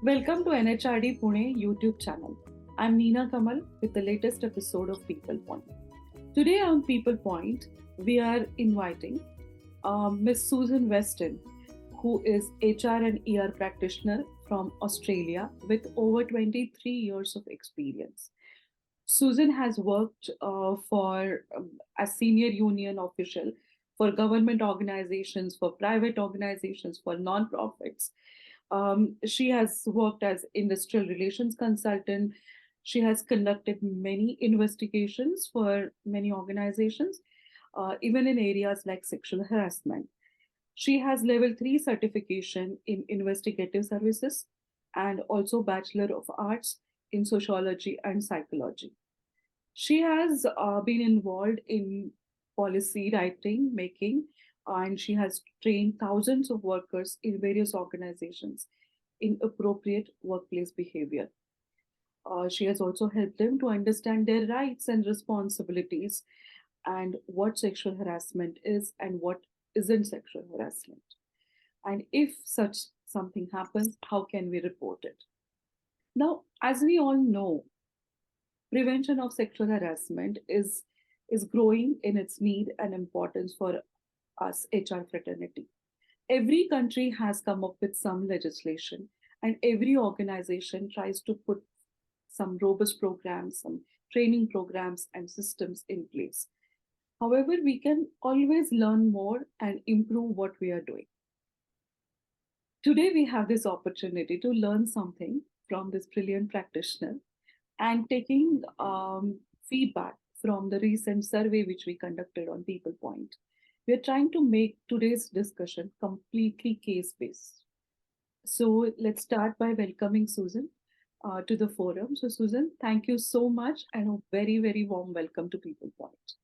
Welcome to NHRD Pune YouTube channel. I'm Neena Kamal with the latest episode of PeoplePoint. Today on PeoplePoint, we are inviting Miss Susan Weston, who is HR and ER practitioner from Australia with over 23 years of experience. Susan has worked for as senior union official for government organizations, for private organizations, for non-profits. She has worked as industrial relations consultant. She has conducted many investigations for many organizations, even in areas like sexual harassment. She has level 3 certification in investigative services and also Bachelor of Arts in sociology and psychology. She has been involved in policy writing, making, and she has trained thousands of workers in various organizations in appropriate workplace behavior. She has also helped them to understand their rights and responsibilities and what sexual harassment is and what isn't sexual harassment. And if such something happens, how can we report it? Now, as we all know, prevention of sexual harassment is growing in its need and importance for us HR fraternity. Every country has come up with some legislation, and every organization tries to put some robust programs, some training programs and systems in place. However, we can always learn more and improve what we are doing. Today, we have this opportunity to learn something from this brilliant practitioner and taking feedback from the recent survey which we conducted on PeoplePoint. We are trying to make today's discussion completely case-based. So let's start by welcoming Susan to the forum. So Susan, thank you so much and a very, very warm welcome to PeoplePoint.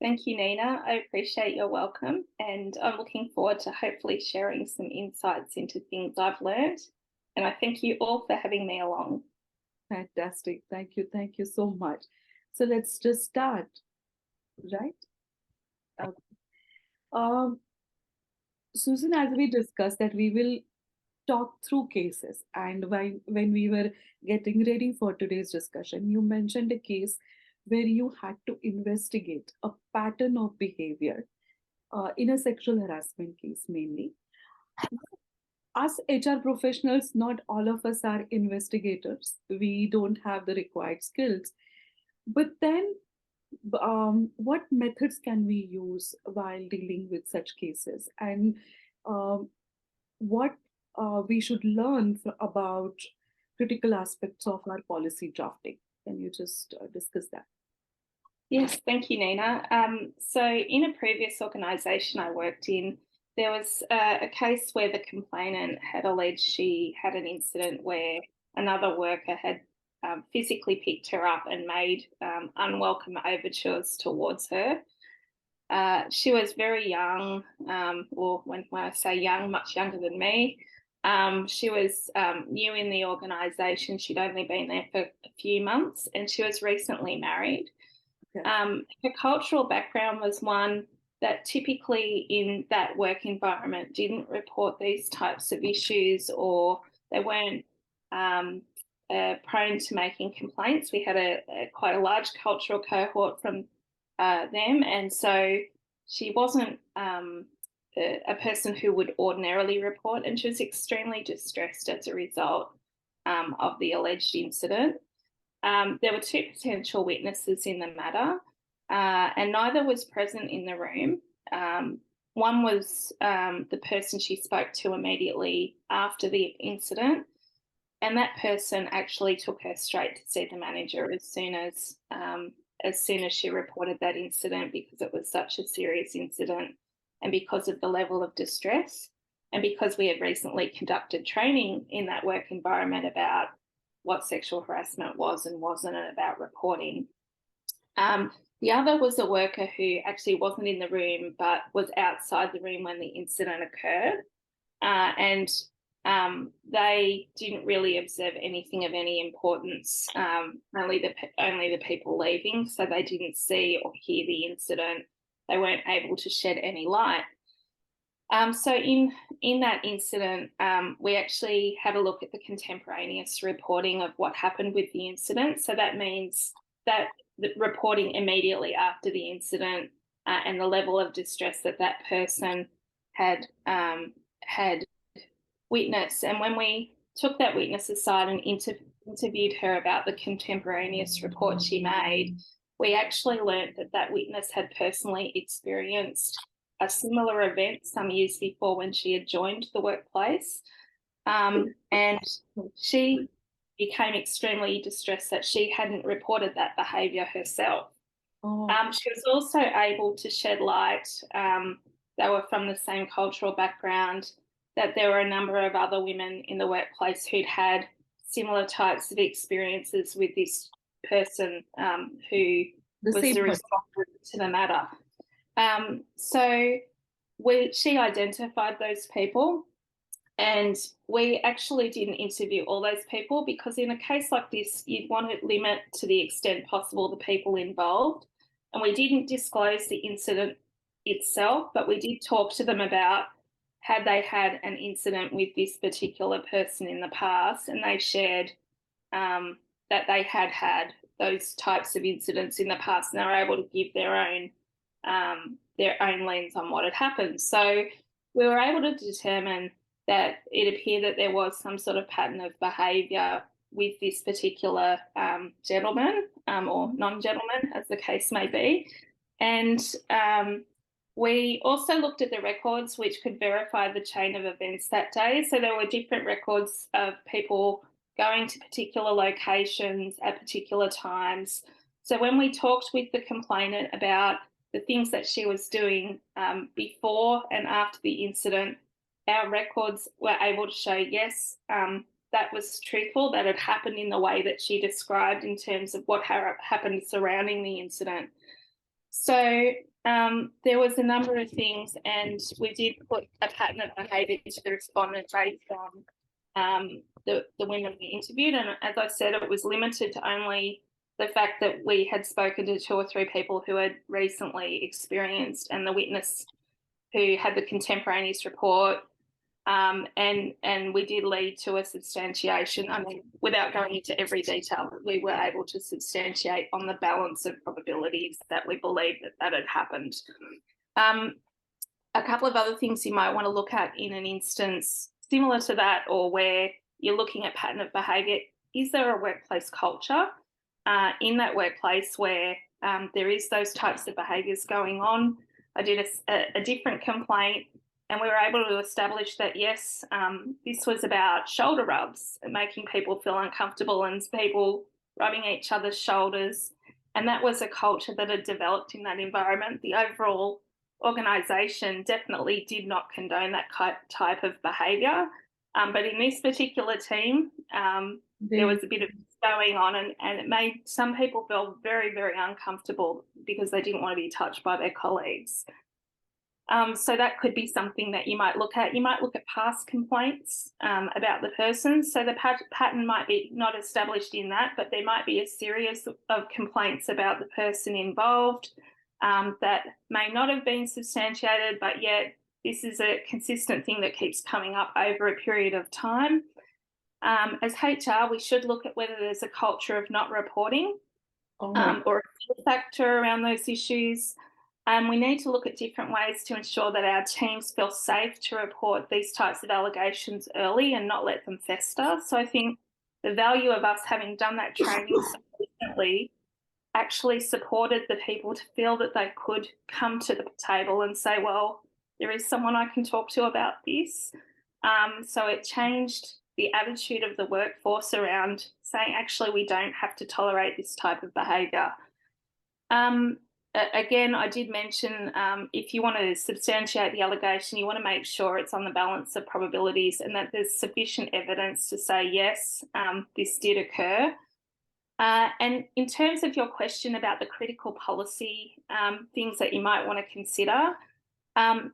Thank you, Neena. I appreciate your welcome, and I'm looking forward to hopefully sharing some insights into things I've learned. And I thank you all for having me along. Fantastic. Thank you. Thank you so much. So let's just start, right? Susan, as we discussed that we will talk through cases, and when we were getting ready for today's discussion, you mentioned a case where you had to investigate a pattern of behavior in a sexual harassment case mainly. Us HR professionals, not all of us are investigators. We don't have the required skills. But then, what methods can we use while dealing with such cases? And what we should learn about critical aspects of our policy drafting? Can you just discuss that? Yes, thank you, Neena. So in a previous organisation I worked in, there was a case where the complainant had alleged she had an incident where another worker had physically picked her up and made unwelcome overtures towards her. She was very young, or when I say young, much younger than me. She was new in the organisation. She'd only been there for a few months, and she was recently married. Okay. Her cultural background was one that typically in that work environment didn't report these types of issues, or they weren't prone to making complaints. We had quite a large cultural cohort from them, and so she wasn't a person who would ordinarily report, and she was extremely distressed as a result of the alleged incident. There were two potential witnesses in the matter, and neither was present in the room. One was the person she spoke to immediately after the incident, and that person actually took her straight to see the manager as soon as she reported that incident, because it was such a serious incident and because of the level of distress, and because we had recently conducted training in that work environment about what sexual harassment was and wasn't, and about reporting. The other was a worker who actually wasn't in the room but was outside the room when the incident occurred, and they didn't really observe anything of any importance, only the people leaving, so they didn't see or hear the incident. They weren't able to shed any light. So in that incident, we actually had a look at the contemporaneous reporting of what happened with the incident. So that means that the reporting immediately after the incident and the level of distress that that person had witnessed. And when we took that witness aside and interviewed her about the contemporaneous report she made, we actually learnt that that witness had personally experienced a similar event some years before when she had joined the workplace. And she became extremely distressed that she hadn't reported that behaviour herself. Oh, She was also able to shed light, they were from the same cultural background, that there were a number of other women in the workplace who'd had similar types of experiences with this person who the was same the person. respondent to the matter. So she identified those people, and we actually didn't interview all those people because in a case like this, you'd want to limit to the extent possible the people involved. And we didn't disclose the incident itself, but we did talk to them about had they had an incident with this particular person in the past, and they shared that they had had those types of incidents in the past, and they were able to give their own lens on what had happened. So we were able to determine that it appeared that there was some sort of pattern of behaviour with this particular gentleman or non-gentleman, as the case may be. And we also looked at the records which could verify the chain of events that day. So there were different records of people going to particular locations at particular times. So when we talked with the complainant about the things that she was doing before and after the incident, our records were able to show, yes, that was truthful, that had happened in the way that she described in terms of what happened surrounding the incident. So there was a number of things, and we did put a pattern of behaviour to the respondent based on the women we interviewed. And as I said, it was limited to only the fact that we had spoken to 2 or 3 people who had recently experienced, and the witness who had the contemporaneous report. And we did lead to a substantiation. I mean, without going into every detail, we were able to substantiate on the balance of probabilities that we believe that that had happened. A couple of other things you might want to look at in an instance similar to that, or where you're looking at pattern of behaviour, is there a workplace culture in that workplace where there is those types of behaviours going on? I did a different complaint, and we were able to establish that, yes, this was about shoulder rubs and making people feel uncomfortable and people rubbing each other's shoulders. And that was a culture that had developed in that environment. The overall organisation definitely did not condone that type of behaviour. But in this particular team, there was a bit of going on, and it made some people feel very, very uncomfortable because they didn't want to be touched by their colleagues. So that could be something that you might look at. You might look at past complaints about the person. So the pattern might be not established in that, but there might be a series of complaints about the person involved that may not have been substantiated, but yet this is a consistent thing that keeps coming up over a period of time. As HR, we should look at whether there's a culture of not reporting or a fear factor around those issues. We need to look at different ways to ensure that our teams feel safe to report these types of allegations early and not let them fester. So I think the value of us having done that training so recently actually supported the people to feel that they could come to the table and say, well, there is someone I can talk to about this. So it changed the attitude of the workforce around saying, actually, we don't have to tolerate this type of behaviour. Again, I did mention if you want to substantiate the allegation, you want to make sure it's on the balance of probabilities and that there's sufficient evidence to say, yes, this did occur. And in terms of your question about the critical policy things that you might want to consider,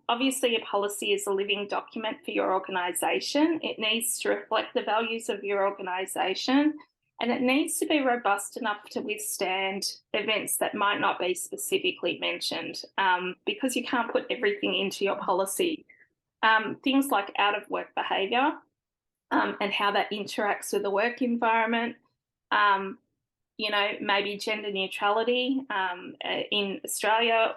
obviously a policy is a living document for your organisation. It needs to reflect the values of your organisation, and it needs to be robust enough to withstand events that might not be specifically mentioned, because you can't put everything into your policy. things like out of work behaviour and how that interacts with the work environment. Um, maybe gender neutrality. In Australia,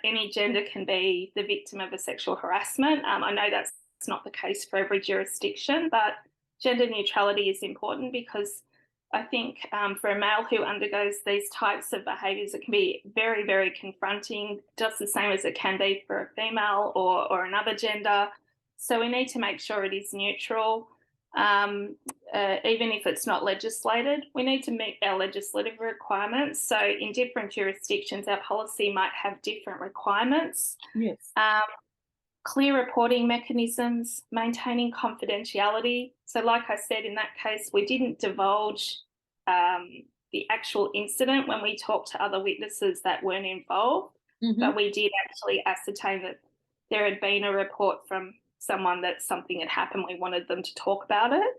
any gender can be the victim of a sexual harassment. I know that's not the case for every jurisdiction, but gender neutrality is important because I think for a male who undergoes these types of behaviours, it can be very, very confronting, just the same as it can be for a female or another gender. So we need to make sure it is neutral. Even if it's not legislated, we need to meet our legislative requirements. So in different jurisdictions, our policy might have different requirements. Yes. Clear reporting mechanisms, maintaining confidentiality. So like I said, in that case, we didn't divulge the actual incident when we talked to other witnesses that weren't involved, but we did actually ascertain that there had been a report from someone that something had happened. We wanted them to talk about it.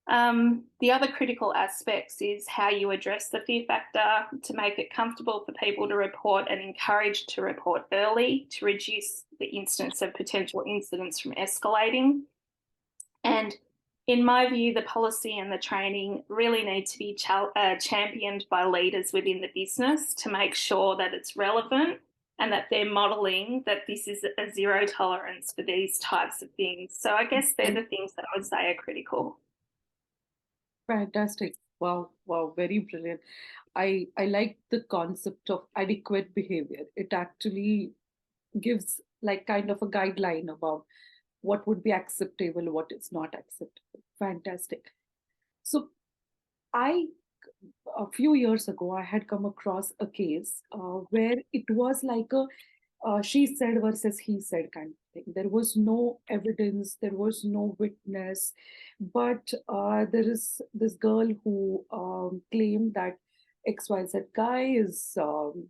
The other critical aspects is how you address the fear factor to make it comfortable for people to report and encourage to report early to reduce the instance of potential incidents from escalating. And in my view, the policy and the training really need to be championed by leaders within the business to make sure that it's relevant and that they're modelling that this is a zero tolerance for these types of things. So I guess they're the things that I would say are critical. Fantastic. Wow, wow, very brilliant. I like the concept of adequate behavior. It actually gives like kind of a guideline about what would be acceptable, what is not acceptable. Fantastic. So I a few years ago I had come across a case where it was like a she said versus he said kind of thing. There was no evidence, there was no witness, but there is this girl who claimed that XYZ guy is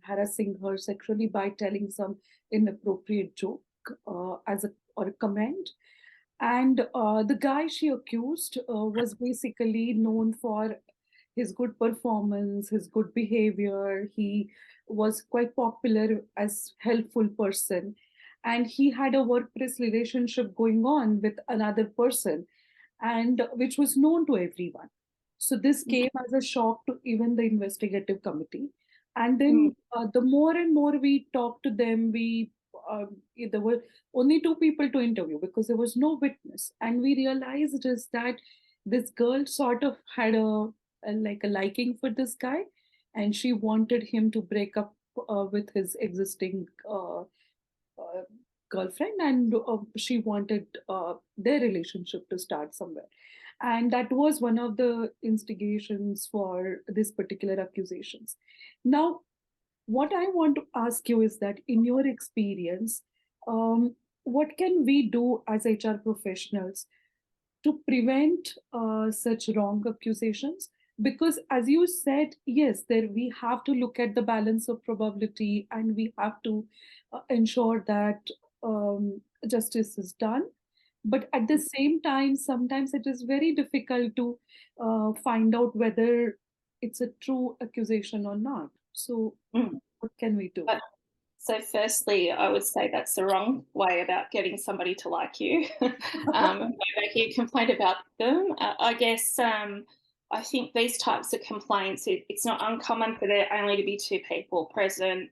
harassing her sexually by telling some inappropriate joke as a or a comment. And the guy she accused was basically known for his good performance, his good behavior. He was quite popular as helpful person, and he had a workplace relationship going on with another person, and which was known to everyone. So this came as a shock to even the investigative committee. And then the more and more we talked to them, there were only two people to interview because there was no witness, and we realized is that this girl sort of had like a liking for this guy, and she wanted him to break up with his existing girlfriend, and she wanted their relationship to start somewhere. And that was one of the instigations for this particular accusations. Now, what I want to ask you is that in your experience, what can we do as HR professionals to prevent such wrong accusations? Because as you said, yes, there we have to look at the balance of probability, and we have to ensure that justice is done. But at the same time, sometimes it is very difficult to find out whether it's a true accusation or not. So what can we do? So firstly, I would say that's the wrong way about getting somebody to like you, making a complaint about them. I guess I think these types of complaints, it's not uncommon for there only to be two people present.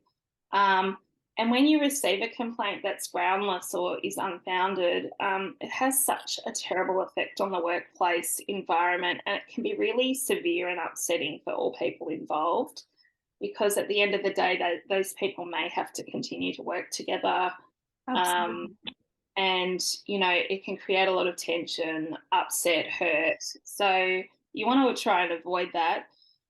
And when you receive a complaint that's groundless or is unfounded, it has such a terrible effect on the workplace environment, and it can be really severe and upsetting for all people involved, because at the end of the day, those people may have to continue to work together. And, it can create a lot of tension, upset, hurt. So you want to try and avoid that.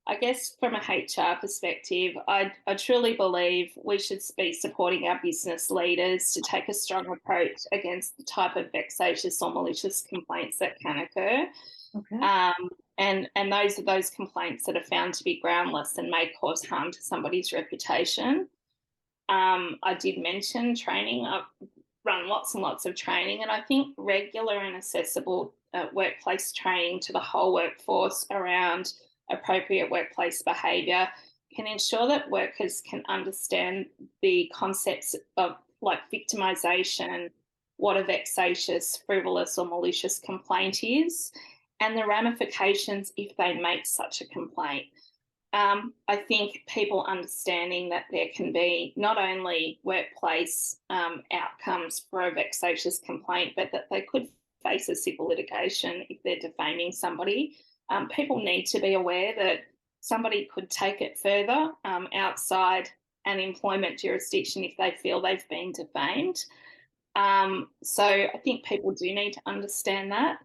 I guess from a HR perspective, I truly believe we should be supporting our business leaders to take a strong approach against the type of vexatious or malicious complaints that can occur. Okay. And those are those complaints that are found to be groundless and may cause harm to somebody's reputation. I did mention training. I've run lots and lots of training, and I think regular and accessible workplace training to the whole workforce around appropriate workplace behaviour can ensure that workers can understand the concepts of like victimisation, what a vexatious, frivolous or malicious complaint is and the ramifications if they make such a complaint. I think people understanding that there can be not only workplace outcomes for a vexatious complaint, but that they could face a civil litigation if they're defaming somebody. People need to be aware that somebody could take it further outside an employment jurisdiction if they feel they've been defamed. So I think people do need to understand that.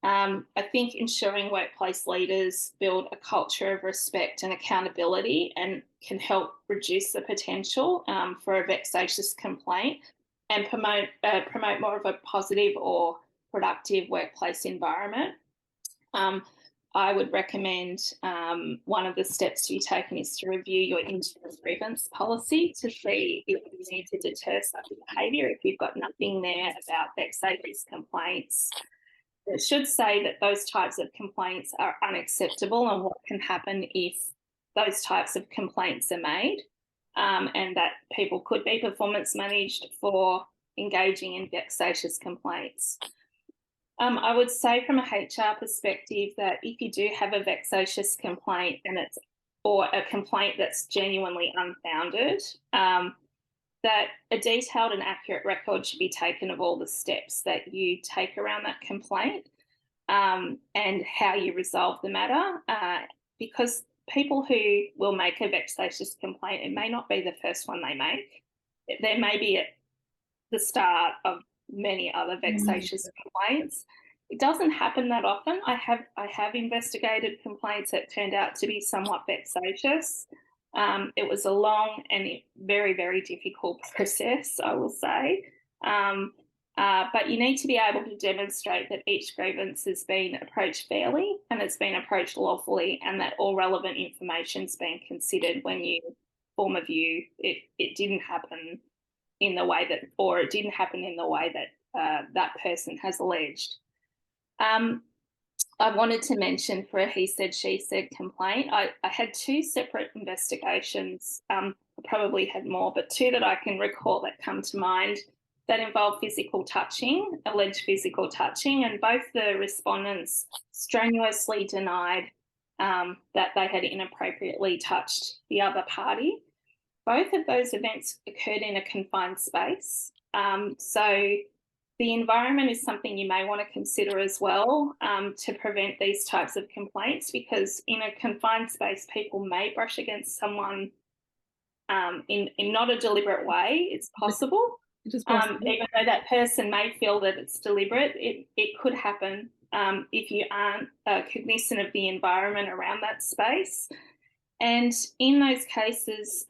I think ensuring workplace leaders build a culture of respect and accountability and can help reduce the potential for a vexatious complaint and promote more of a positive or productive workplace environment. I would recommend one of the steps to be taken is to review your internal grievance policy to see if you need to deter such behaviour. If you've got nothing there about vexatious complaints, it should say that those types of complaints are unacceptable and what can happen if those types of complaints are made, and that people could be performance managed for engaging in vexatious complaints. I would say from a HR perspective that if you do have a vexatious complaint or a complaint that's genuinely unfounded, that a detailed and accurate record should be taken of all the steps that you take around that complaint and how you resolve the matter. Because people who will make a vexatious complaint, it may not be the first one they make. There may be at the start of many other vexatious complaints. It doesn't happen that often. I have investigated complaints that turned out to be somewhat vexatious. It was a long and very, very difficult process, I will say. But you need to be able to demonstrate that each grievance has been approached fairly and it's been approached lawfully and that all relevant information's been considered when you form a view. It didn't happen in the way that, or it didn't happen in the way that that person has alleged. I wanted to mention for a he said, she said complaint, I had two separate investigations, probably had more, but two that I can recall that come to mind that involve physical touching, alleged physical touching, and both the respondents strenuously denied that they had inappropriately touched the other party. Both of those events occurred in a confined space. So the environment is something you may want to consider as well to prevent these types of complaints, because in a confined space, people may brush against someone in not a deliberate way. It's possible. It is possible. Even though that person may feel that it's deliberate, it could happen if you aren't cognizant of the environment around that space. And in those cases,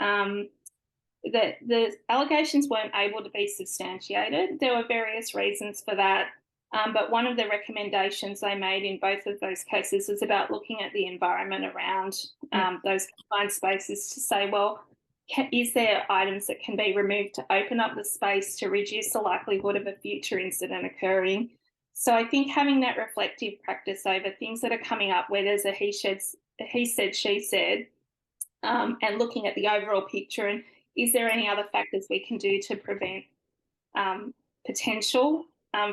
the allegations weren't able to be substantiated. There were various reasons for that, but one of the recommendations they made in both of those cases is about looking at the environment around those confined spaces to say, well, is there items that can be removed to open up the space to reduce the likelihood of a future incident occurring? So I think having that reflective practice over things that are coming up where there's a he said, she said, and looking at the overall picture and is there any other factors we can do to prevent potential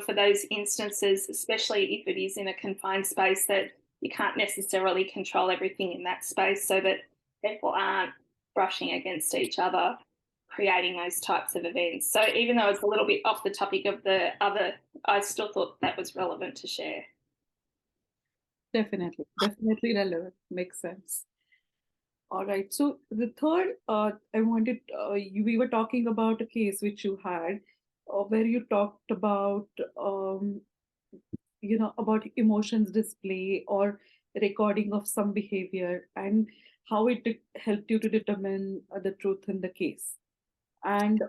for those instances, especially if it is in a confined space that you can't necessarily control everything in that space, so that people aren't brushing against each other, creating those types of events. So even though it's a little bit off the topic of the other, I still thought that was relevant to share. Definitely relevant. Makes sense. All right. So the third, I wanted, we were talking about a case which you had where you talked about, about emotions display or recording of some behavior and how it helped you to determine the truth in the case. And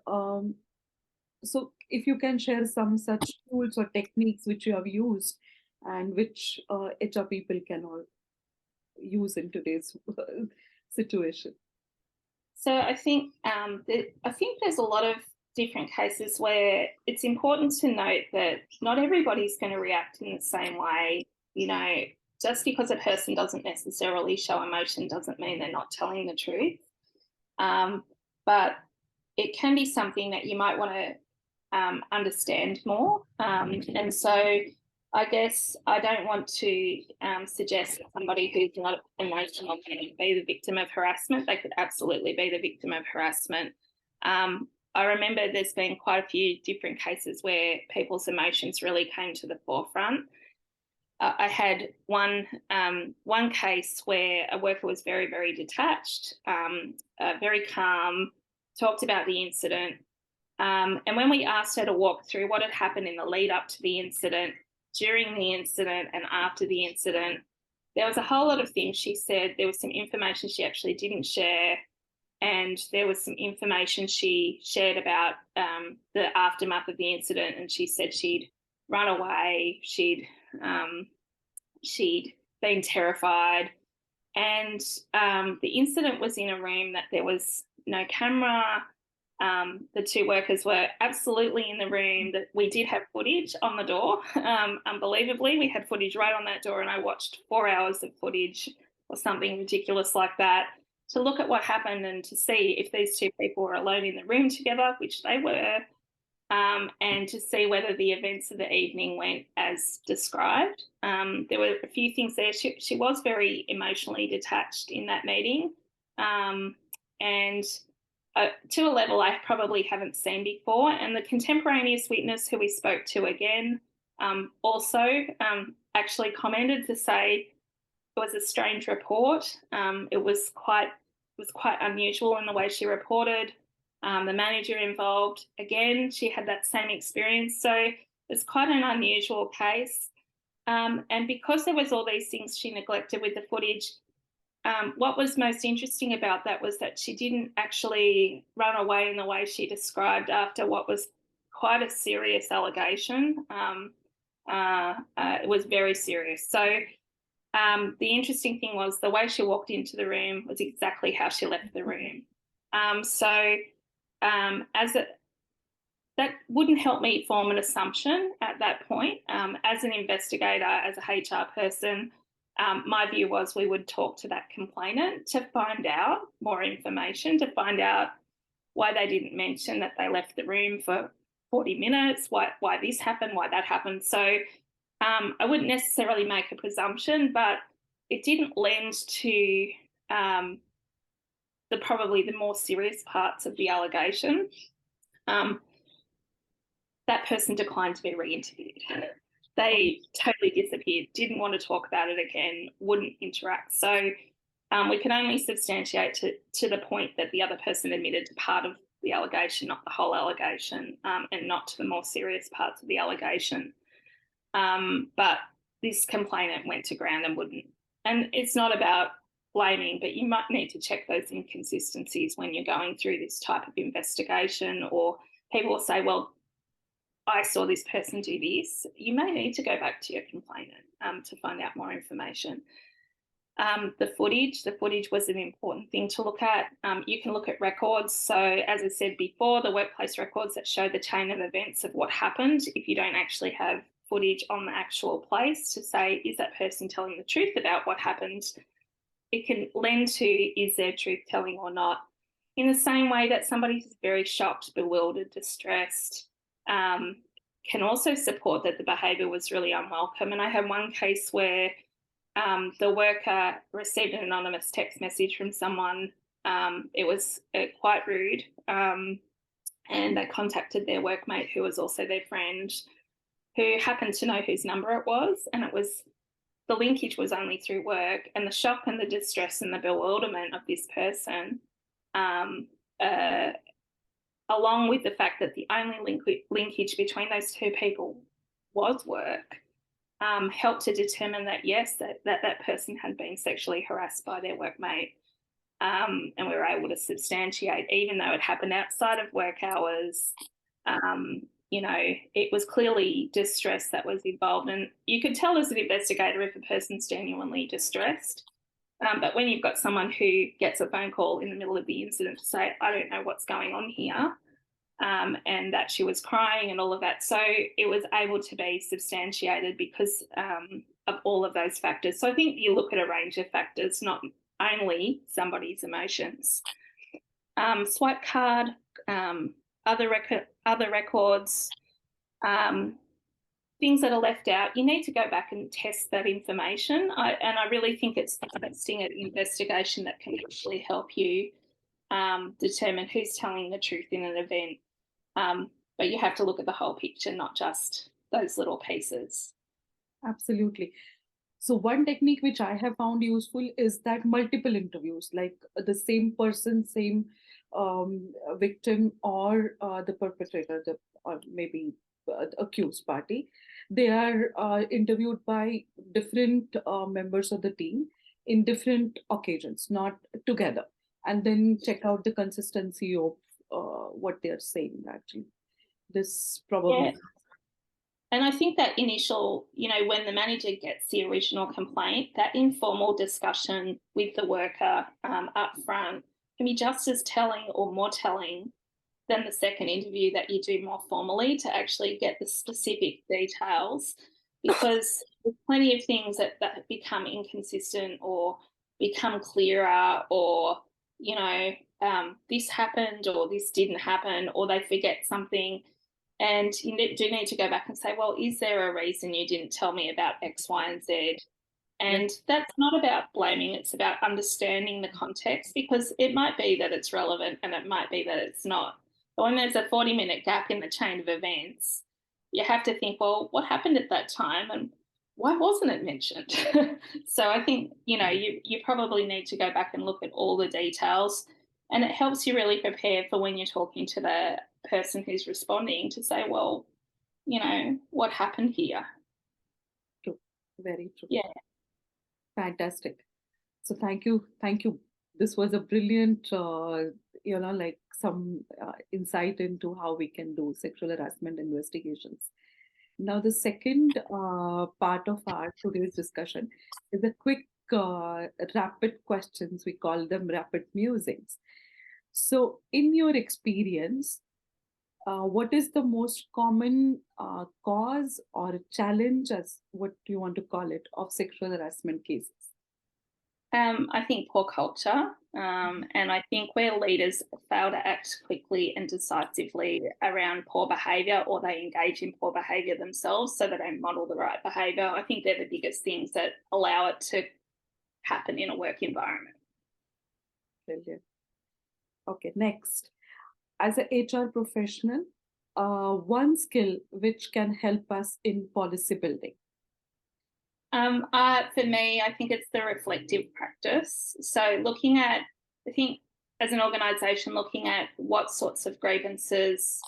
so if you can share some such tools or techniques which you have used and which HR people can all use in today's situation. So I think there's a lot of different cases where it's important to note that not everybody's going to react in the same way. Just because a person doesn't necessarily show emotion doesn't mean they're not telling the truth. But it can be something that you might want to understand more. And so I guess I don't want to suggest that somebody who's not emotional can be the victim of harassment. They could absolutely be the victim of harassment. I remember there's been quite a few different cases where people's emotions really came to the forefront. I had one case where a worker was very, very detached, very calm, talked about the incident. And when we asked her to walk through what had happened in the lead up to the incident, during the incident, and after the incident, there was a whole lot of things she said. There was some information she actually didn't share, and there was some information she shared about the aftermath of the incident. And she said she'd run away, she'd been terrified, and the incident was in a room that there was no camera. The two workers were absolutely in the room. That we did have footage on the door. Unbelievably, we had footage right on that door, and I watched 4 hours of footage or something ridiculous like that to look at what happened and to see if these two people were alone in the room together, which they were, and to see whether the events of the evening went as described. There were a few things there. She was very emotionally detached in that meeting, and to a level I probably haven't seen before. And the contemporaneous witness who we spoke to again also actually commented to say it was a strange report. It was quite unusual in the way she reported. The manager involved, again, she had that same experience. So it's quite an unusual case. And because there was all these things she neglected with the footage, what was most interesting about that was that she didn't actually run away in the way she described after what was quite a serious allegation. It was very serious. So the interesting thing was the way she walked into the room was exactly how she left the room. That wouldn't help me form an assumption at that point. As an investigator, as a HR person, my view was we would talk to that complainant to find out more information, to find out why they didn't mention that they left the room for 40 minutes, why this happened, why that happened. So I wouldn't necessarily make a presumption, but it didn't lend to probably the more serious parts of the allegation. That person declined to be re-interviewed. They totally disappeared, didn't want to talk about it again, wouldn't interact. So we can only substantiate to the point that the other person admitted to part of the allegation, not the whole allegation, and not to the more serious parts of the allegation. But this complainant went to ground and wouldn't. And it's not about blaming, but you might need to check those inconsistencies when you're going through this type of investigation, or people will say, well, I saw this person do this. You may need to go back to your complainant to find out more information. The footage was an important thing to look at. You can look at records. So as I said before, the workplace records that show the chain of events of what happened, if you don't actually have footage on the actual place to say, is that person telling the truth about what happened? It can lend to, is there truth telling or not? In the same way that somebody who's very shocked, bewildered, distressed, can also support that the behaviour was really unwelcome. And I had one case where the worker received an anonymous text message from someone. It was quite rude, and they contacted their workmate, who was also their friend, who happened to know whose number it was, and it was, the linkage was only through work. And the shock and the distress and the bewilderment of this person, along with the fact that the only linkage between those two people was work, helped to determine that, yes, that person had been sexually harassed by their workmate. And we were able to substantiate, even though it happened outside of work hours, it was clearly distress that was involved. And you could tell as an investigator if a person's genuinely distressed. But when you've got someone who gets a phone call in the middle of the incident to say, I don't know what's going on here, and that she was crying and all of that. So it was able to be substantiated because of all of those factors. So I think you look at a range of factors, not only somebody's emotions. Swipe card, other records, things that are left out, you need to go back and test that information. And I really think it's the testing of investigation that can actually help you determine who's telling the truth in an event. But you have to look at the whole picture, not just those little pieces. Absolutely. So one technique which I have found useful is that multiple interviews, like the same person, same victim, or the perpetrator, or maybe the accused party, they are interviewed by different members of the team in different occasions, not together, and then check out the consistency of what they are saying. Actually, this Yeah. probably. And I think that initial, when the manager gets the original complaint, that informal discussion with the worker up front can be just as telling or more telling than the second interview that you do more formally to actually get the specific details, because there's plenty of things that become inconsistent or become clearer, or this happened or this didn't happen, or they forget something. And you do need to go back and say, well, is there a reason you didn't tell me about X, Y, and Z? And that's not about blaming, it's about understanding the context, because it might be that it's relevant and it might be that it's not. But when there's a 40-minute gap in the chain of events, you have to think, well, what happened at that time and why wasn't it mentioned? So I think, you probably need to go back and look at all the details, and it helps you really prepare for when you're talking to the person who's responding to say, well, what happened here? True. Very true. Yeah. Fantastic. So thank you. This was a brilliant, like some insight into how we can do sexual harassment investigations. Now, the second part of our today's discussion is a quick, rapid questions. We call them rapid musings. So, in your experience, what is the most common cause or challenge, as what do you want to call it, of sexual harassment cases? I think poor culture, and I think where leaders fail to act quickly and decisively around poor behaviour, or they engage in poor behaviour themselves, so they don't model the right behaviour. I think they're the biggest things that allow it to happen in a work environment. Brilliant. Okay, next. As a HR professional, one skill which can help us in policy building. For me, I think it's the reflective practice. So looking at, I think as an organisation, looking at what sorts of grievances,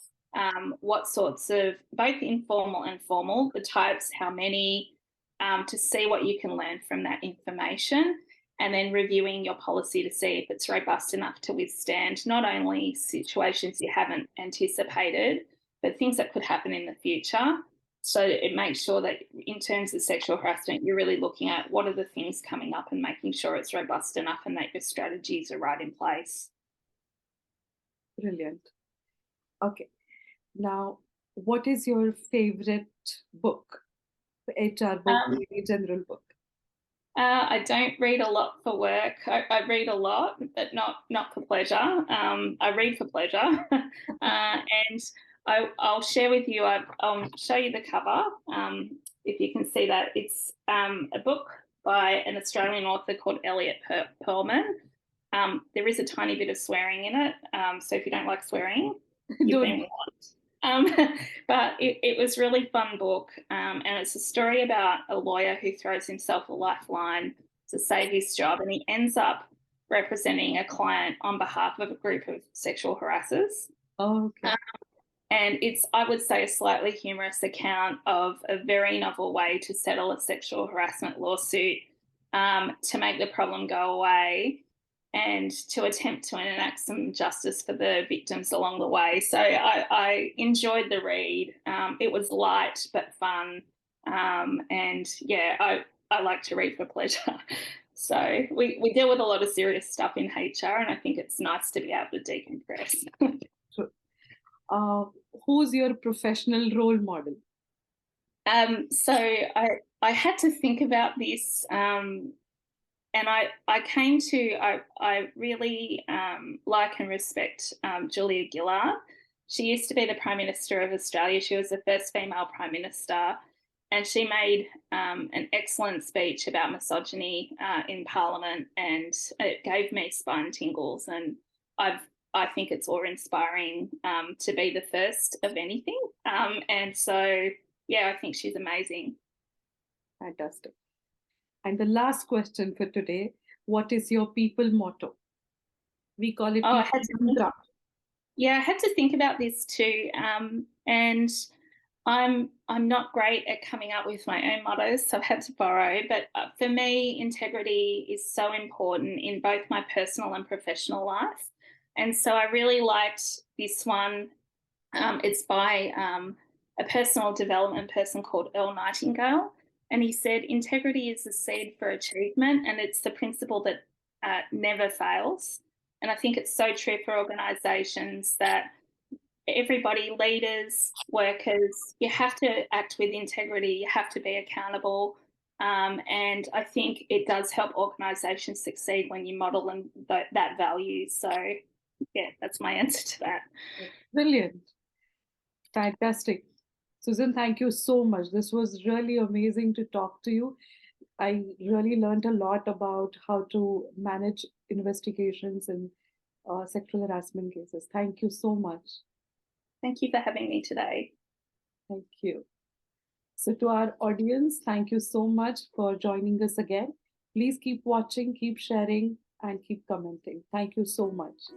what sorts of both informal and formal, the types, how many, to see what you can learn from that information, and then reviewing your policy to see if it's robust enough to withstand not only situations you haven't anticipated, but things that could happen in the future. So it makes sure that in terms of sexual harassment, you're really looking at what are the things coming up and making sure it's robust enough and that your strategies are right in place. Brilliant. Okay. Now, what is your favorite book? HR book, maybe general book? I don't read a lot for work. I read a lot, but not for pleasure. I read for pleasure, and I'll share with you. I'll show you the cover. If you can see that, it's a book by an Australian author called Elliot Pearlman. There is a tiny bit of swearing in it, so if you don't like swearing, you've been warned. But it was a really fun book, and it's a story about a lawyer who throws himself a lifeline to save his job, and he ends up representing a client on behalf of a group of sexual harassers. Oh, okay. And it's, I would say, a slightly humorous account of a very novel way to settle a sexual harassment lawsuit, to make the problem go away, and to attempt to enact some justice for the victims along the way. So I enjoyed the read. It was light but fun. And yeah, I like to read for pleasure. So we deal with a lot of serious stuff in HR, and I think it's nice to be able to decompress. Who's your professional role model? So I had to think about this, and I came to, I really like and respect Julia Gillard. She used to be the Prime Minister of Australia. She was the first female Prime Minister. And she made an excellent speech about misogyny in Parliament, and it gave me spine tingles. And I think it's awe-inspiring to be the first of anything. And so, yeah, I think she's amazing. Fantastic. And the last question for today, what is your people motto? We call it I people mantra. Yeah, I had to think about this too, and I'm not great at coming up with my own mottos, so I've had to borrow. But for me, integrity is so important in both my personal and professional life, and so I really liked this one. It's by a personal development person called Earl Nightingale, and he said, "Integrity is the seed for achievement, and it's the principle that never fails." And I think it's so true for organisations that everybody, leaders, workers, you have to act with integrity, you have to be accountable. And I think it does help organisations succeed when you model that value. So, yeah, that's my answer to that. Brilliant. Fantastic. Susan, thank you so much. This was really amazing to talk to you. I really learned a lot about how to manage investigations in sexual harassment cases. Thank you so much. Thank you for having me today. Thank you. So, to our audience, thank you so much for joining us again. Please keep watching, keep sharing, and keep commenting. Thank you so much.